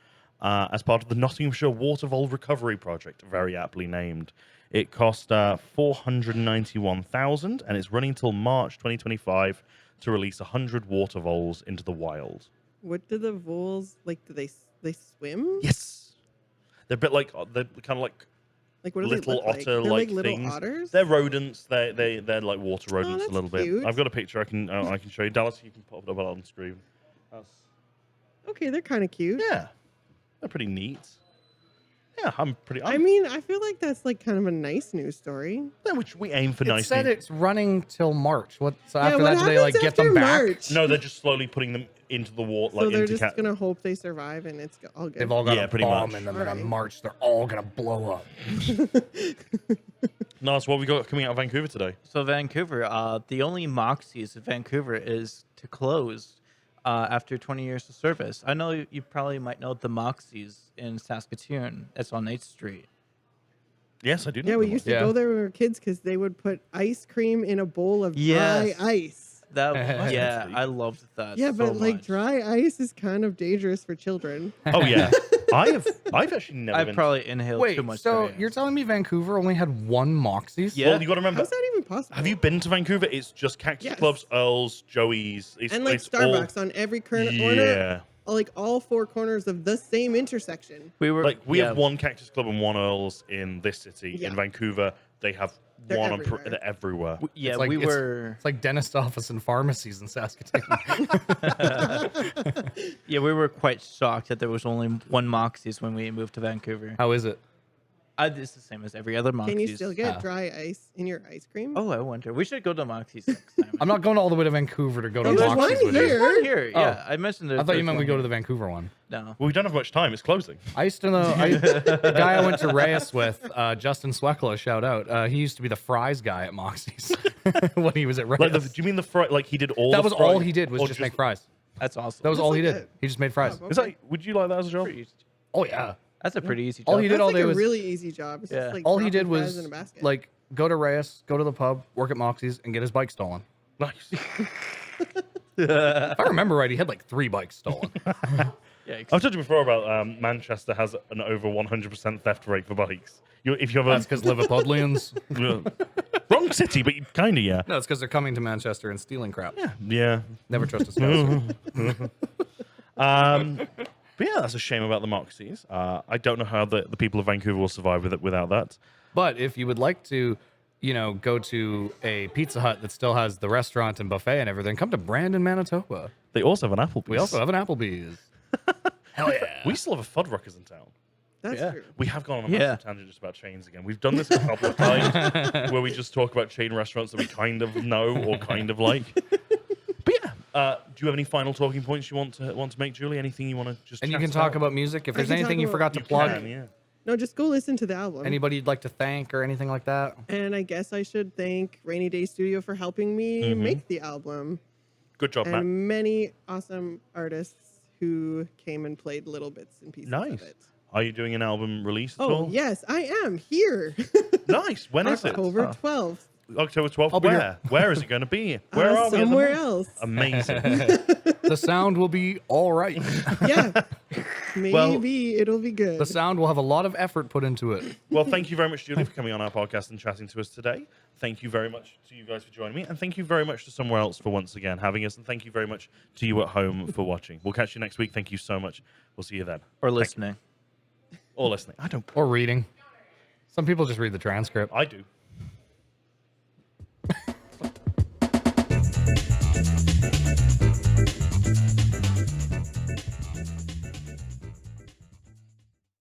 As part of the Nottinghamshire Water Vole Recovery Project, very aptly named. It cost 491,000, and it's running till March 2025 to release 100 water voles into the wild. What do the voles like? Do they swim? Yes, they're a bit like they're kind of like Like what do little they look like? They're otter-like like little things. otters. They're rodents. They're like water rodents a that's little cute. bit. I've got a picture I can show you. Dallas, you can pop it up on screen. That's, Okay, they're kind of cute. yeah, they're pretty neat. Yeah, I mean, I feel like that's like kind of a nice news story. Which we aim for It nice. said news. it's running till March. So Yeah, after what that, do they like happens get them after back? March? No, they're just slowly putting them into the water. So Like they're into just gonna hope they survive and it's all good. They've all got Yeah, a pretty bomb much. in them, and Alright. on March they're all gonna blow up. Nice. What have we got coming out of Vancouver today? So Vancouver, the only Moxies of Vancouver is to close after 20 years of service. I know you probably might know the Moxies in Saskatoon. That's on 8th Street. Yes, I do. Know Yeah, we them. used to Yeah. go there when we were kids because they would put ice cream in a bowl of dry Yes. ice. That That's yeah, sweet. I loved that. Yeah, so but like much. dry ice is kind of dangerous for children. Oh yeah, I've actually never. I been probably inhaled Wait, too much. so dry you're ice. telling me Vancouver only had one Moxie's? Yeah. Well, you got to remember. How's that even possible? Have you been to Vancouver? It's just Cactus Yes. Clubs, Earls, Joey's, And like it's Starbucks on every corner, Yeah, like all four corners of the same intersection. We were like we yeah, have one Cactus Club and one Earls in this city. Yeah. In Vancouver, they have They're one. everywhere. They're everywhere. Yeah, It's like- we it's- were. It's like dentist office and pharmacies in Saskatoon. Yeah, we were quite shocked that there was only one Moxies when we moved to Vancouver. How is it? It's the same as every other Moxies. Can you still get Ah. dry ice in your ice cream? Oh, I wonder. We should go to Moxies next time. I'm not going all the way to Vancouver to go to Oh, there's Moxie's one with you. here. One here. Oh. Yeah, I mentioned it. I thought you meant we go to the Vancouver one. No. Well, we don't have much time. It's closing. I used to know the guy I went to Reyes with, Justin Swekla, shout out. He used to be the fries guy at Moxie's when he was at Reyes. Like, do you mean the fry? Like he did all. That the was fry- all he did was or just make fries. That's awesome. That was That's all he like did. a- He just made fries. Oh, Is that? Would you like that as a job? Oh yeah. That's a pretty easy job. All he did That's all like day a was really easy job. It's Yeah. just like all he dropping did fries was in a basket. like go to Reyes, go to the pub, work at Moxie's, and get his bike stolen. Nice. If I remember right, he had like 3 bikes stolen. Yeah, I've told you before about Manchester has an over 100% theft rate for bikes. If you have That's because Liverpudlians. wrong city, but kind of yeah. No, it's because they're coming to Manchester and stealing crap. Yeah. Never trust a Scouse. But yeah, that's a shame about the Moxies. I don't know how the people of Vancouver will survive without that. But if you would like to, go to a Pizza Hut that still has the restaurant and buffet and everything, come to Brandon, Manitoba. They also have an Applebee's. We also have an Applebee's. Hell yeah. We still have a Fuddruckers in town. That's Yeah. true. We have gone on a Yeah. massive tangent just about chains again. We've done this a couple of times where we just talk about chain restaurants that we kind of know or kind of like. But yeah, do you have any final talking points you want to make, Julie? Anything you want to just? And you chat can talk about music. If I there's can anything talk you about- forgot to You plug, can, yeah. No, just go listen to the album. anybody you'd like to thank or anything like that. And I guess I should thank Rainy Day Studio for helping me make the album. Good job, And Matt. many awesome artists who came and played little bits and pieces Nice. of it. Are you doing an album release at Oh, all? yes, I am here. Nice. When is it? October 12th. October 12th. I'll be Where? here. Where is it going to be? Where are we? at the Somewhere moment? else. Amazing. The sound will be all right. Yeah. Maybe it'll be good. The sound will have a lot of effort put into it. Well, thank you very much, Julie, for coming on our podcast and chatting to us today. Thank you very much to you guys for joining me. And thank you very much to Somewhere Else for once again having us. And thank you very much to you at home for watching. We'll catch you next week. Thank you so much. We'll see you then. Or listening. Or listening. I don't. Or reading. Some people just read the transcript. I do.